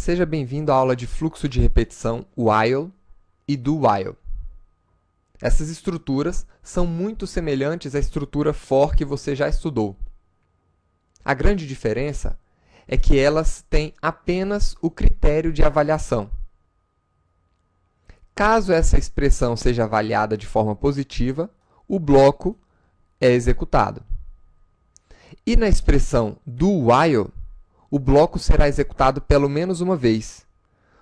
Seja bem-vindo à aula de fluxo de repetição while e do while. Essas estruturas são muito semelhantes à estrutura for que você já estudou. A grande diferença é que elas têm apenas o critério de avaliação. Caso essa expressão seja avaliada de forma positiva, o bloco é executado. E na expressão do while, o bloco será executado pelo menos uma vez,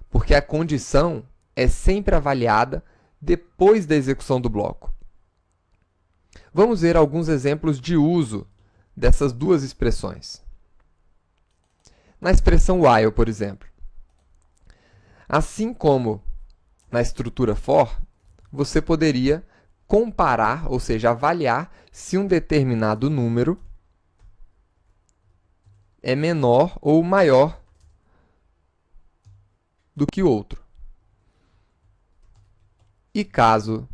porque a condição é sempre avaliada depois da execução do bloco. Vamos ver alguns exemplos de uso dessas duas expressões. Na expressão while, por exemplo, assim como na estrutura for, você poderia comparar, ou seja, avaliar se um determinado número é menor ou maior do que outro. E caso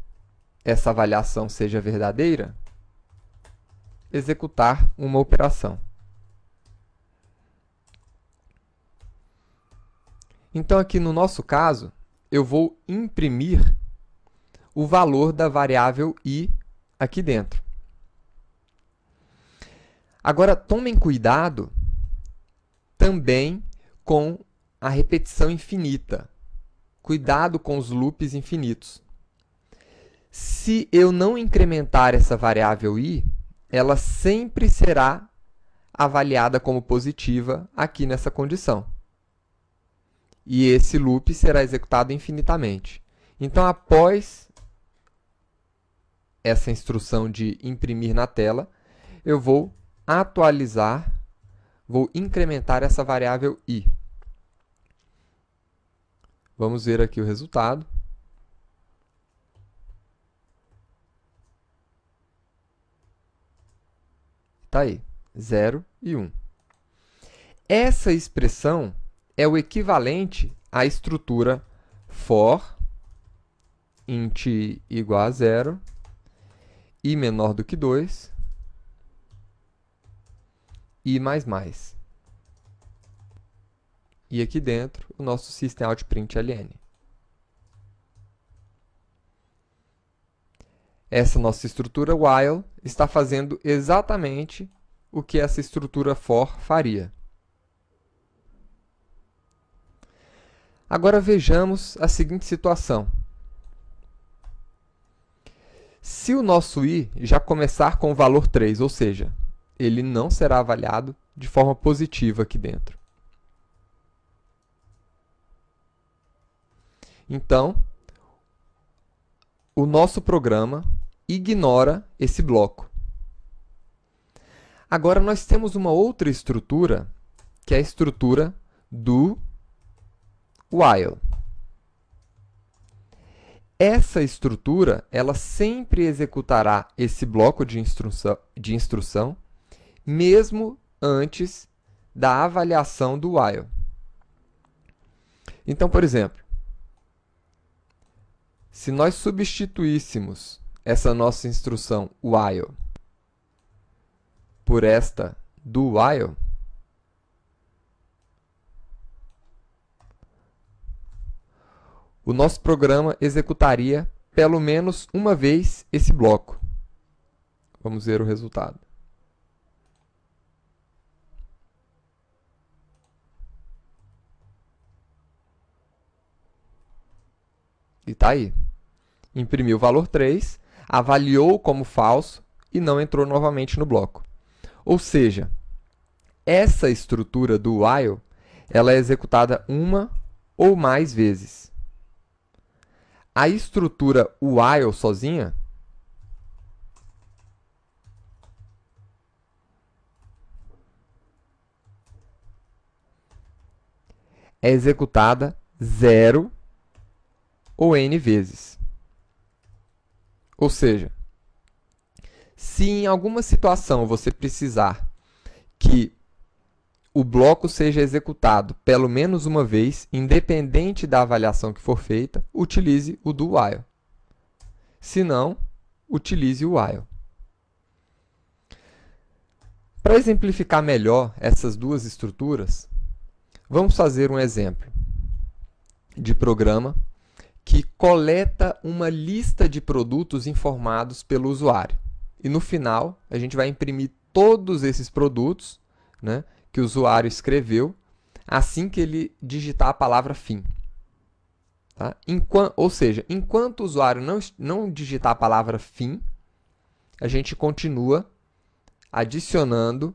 essa avaliação seja verdadeira, executar uma operação. Então, aqui no nosso caso, eu vou imprimir o valor da variável i aqui dentro. Agora, tomem cuidado também com a repetição infinita. Cuidado com os loops infinitos. Se eu não incrementar essa variável i, ela sempre será avaliada como positiva aqui nessa condição. E esse loop será executado infinitamente. Então, após essa instrução de imprimir na tela, eu vou atualizar, vou incrementar essa variável i. Vamos ver aqui o resultado. Está aí, 0 e 1. Essa expressão é o equivalente à estrutura for, int igual a 0, i menor do que 2, i mais mais. E aqui dentro, o nosso systemout.println. Essa nossa estrutura while está fazendo exatamente o que essa estrutura for faria. Agora vejamos a seguinte situação. Se o nosso i já começar com o valor 3, ou seja, ele não será avaliado de forma positiva aqui dentro. Então, o nosso programa ignora esse bloco. Agora, nós temos uma outra estrutura, que é a estrutura do while. Essa estrutura, ela sempre executará esse bloco de instrução, mesmo antes da avaliação do while. Então, por exemplo, se nós substituíssemos essa nossa instrução while por esta do while, o nosso programa executaria pelo menos uma vez esse bloco. Vamos ver o resultado. E está aí. Imprimiu o valor 3, avaliou como falso e não entrou novamente no bloco. Ou seja, essa estrutura do while ela é executada uma ou mais vezes. A estrutura while sozinha é executada 0 ou n vezes. Ou seja, se em alguma situação você precisar que o bloco seja executado pelo menos uma vez, independente da avaliação que for feita, utilize o do while. Se não, utilize o while. Para exemplificar melhor essas duas estruturas, vamos fazer um exemplo. de programa que coleta uma lista de produtos informados pelo usuário. E no final, a gente vai imprimir todos esses produtos, né, que o usuário escreveu assim que ele digitar a palavra fim. Tá? Ou seja, enquanto o usuário não digitar a palavra fim, a gente continua adicionando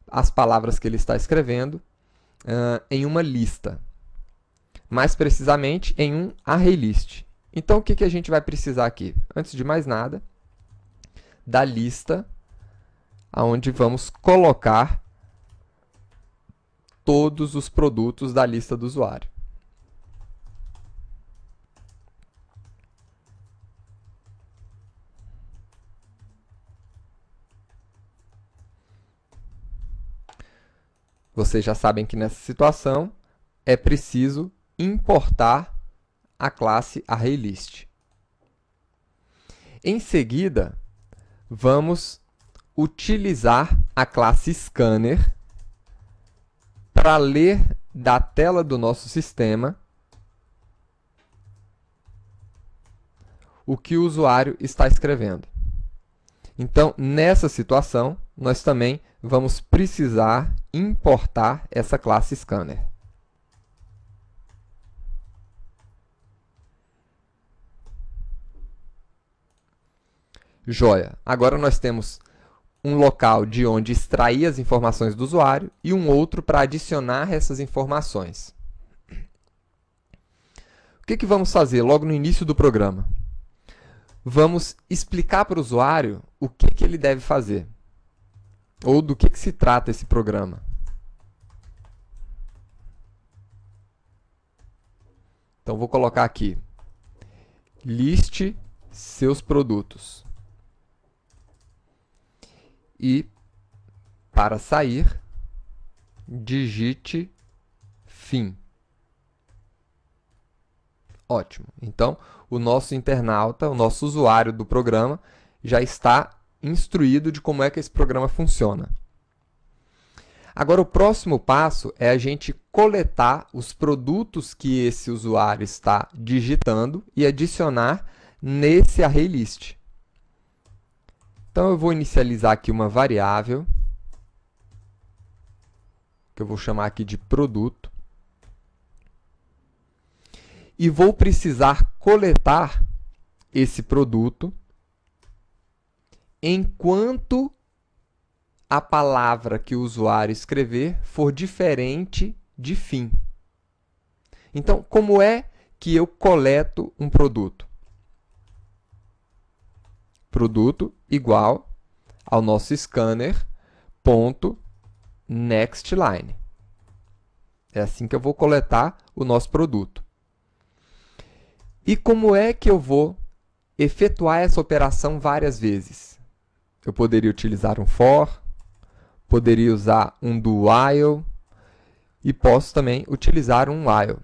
as palavras que ele está escrevendo em uma lista. Mais precisamente, em um ArrayList. Então, o que a gente vai precisar aqui? Antes de mais nada, da lista onde vamos colocar todos os produtos da lista do usuário. Vocês já sabem que nessa situação é preciso importar a classe ArrayList. Em seguida, vamos utilizar a classe Scanner para ler da tela do nosso sistema o que o usuário está escrevendo. Então, nessa situação, nós também vamos precisar importar essa classe Scanner. Joia! Agora nós temos um local de onde extrair as informações do usuário e um outro para adicionar essas informações. O que vamos fazer logo no início do programa? Vamos explicar para o usuário o que ele deve fazer, ou do que se trata esse programa. Então, vou colocar aqui, liste seus produtos. E, para sair, digite fim. Ótimo. Então, o nosso internauta, o nosso usuário do programa, já está instruído de como é que esse programa funciona. Agora, o próximo passo é a gente coletar os produtos que esse usuário está digitando e adicionar nesse ArrayList. Então, eu vou inicializar aqui uma variável, que eu vou chamar aqui de produto, e vou precisar coletar esse produto enquanto a palavra que o usuário escrever for diferente de fim. Então, como é que eu coleto um produto? Produto igual ao nosso scanner ponto nextLine. É assim que eu vou coletar o nosso produto. E como é que eu vou efetuar essa operação várias vezes? Eu poderia utilizar um for, poderia usar um do while e posso também utilizar um while.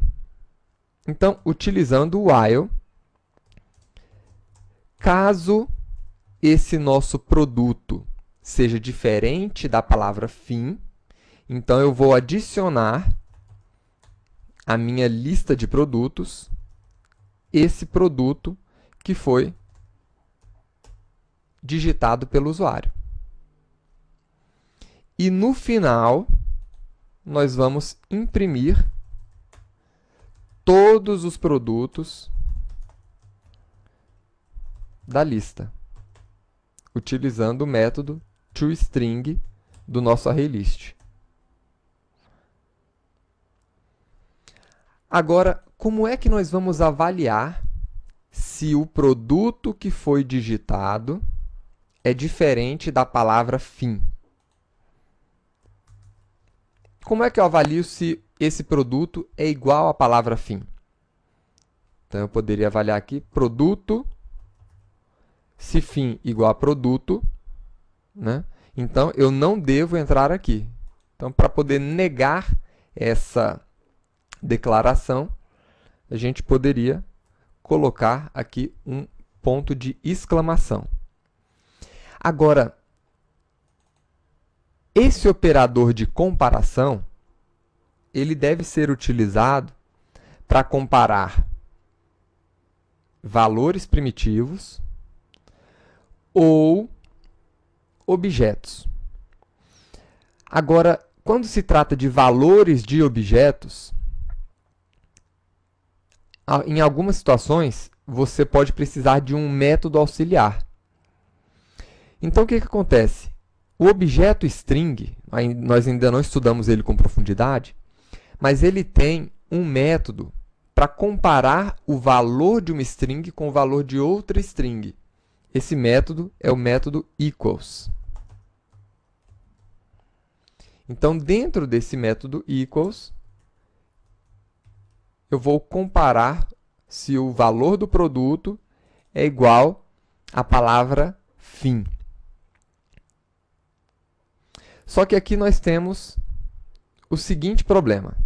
Então, utilizando o while, caso esse nosso produto seja diferente da palavra fim, então eu vou adicionar à minha lista de produtos esse produto que foi digitado pelo usuário. E no final, nós vamos imprimir todos os produtos da lista, utilizando o método toString do nosso ArrayList. Agora, como é que nós vamos avaliar se o produto que foi digitado é diferente da palavra fim? Como é que eu avalio se esse produto é igual à palavra fim? Então, eu poderia avaliar aqui produto, se fim igual a produto, né? Então, eu não devo entrar aqui. Então, para poder negar essa declaração, a gente poderia colocar aqui um ponto de exclamação. Agora, esse operador de comparação, ele deve ser utilizado para comparar valores primitivos ou objetos. Agora, quando se trata de valores de objetos, em algumas situações, você pode precisar de um método auxiliar. Então, o que acontece? O objeto string, nós ainda não estudamos ele com profundidade, mas ele tem um método para comparar o valor de uma string com o valor de outra string. Esse método é o método equals. Então, dentro desse método equals, eu vou comparar se o valor do produto é igual à palavra fim. Só que aqui nós temos o seguinte problema.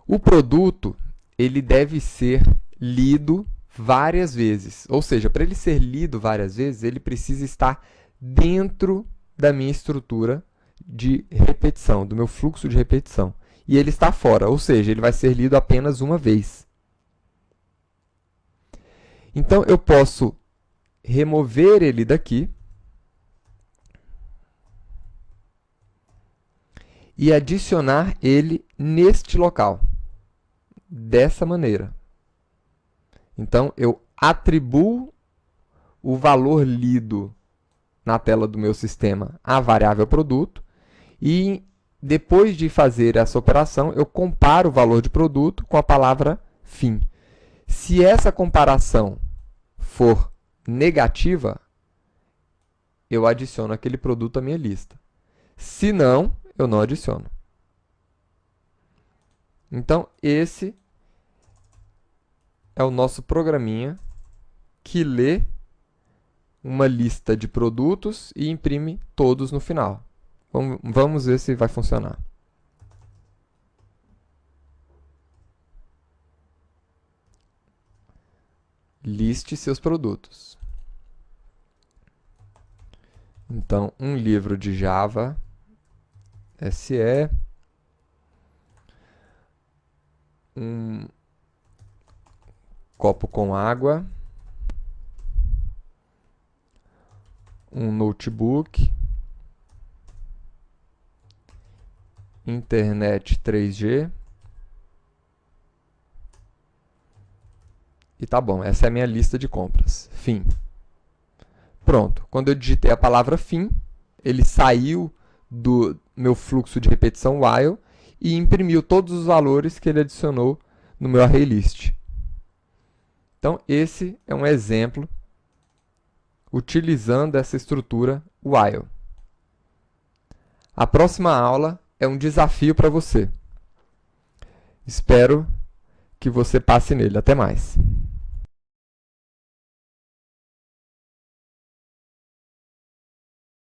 O produto ele deve ser lido várias vezes. Ou seja, para ele ser lido várias vezes, ele precisa estar dentro da minha estrutura de repetição, do meu fluxo de repetição. E ele está fora, ou seja, ele vai ser lido apenas uma vez. Então, eu posso remover ele daqui e adicionar ele neste local, dessa maneira. Então, eu atribuo o valor lido na tela do meu sistema à variável produto e, depois de fazer essa operação, eu comparo o valor de produto com a palavra fim. Se essa comparação for negativa, eu adiciono aquele produto à minha lista. Se não, eu não adiciono. Então, esse é o nosso programinha que lê uma lista de produtos e imprime todos no final. Vamos ver se vai funcionar. Liste seus produtos. Então, um livro de Java SE, um copo com água, um notebook, internet 3G. E tá bom, essa é a minha lista de compras. Fim. Pronto. Quando eu digitei a palavra fim, ele saiu do meu fluxo de repetição while e imprimiu todos os valores que ele adicionou no meu ArrayList. Então, esse é um exemplo utilizando essa estrutura while. A próxima aula é um desafio para você. Espero que você passe nele. Até mais.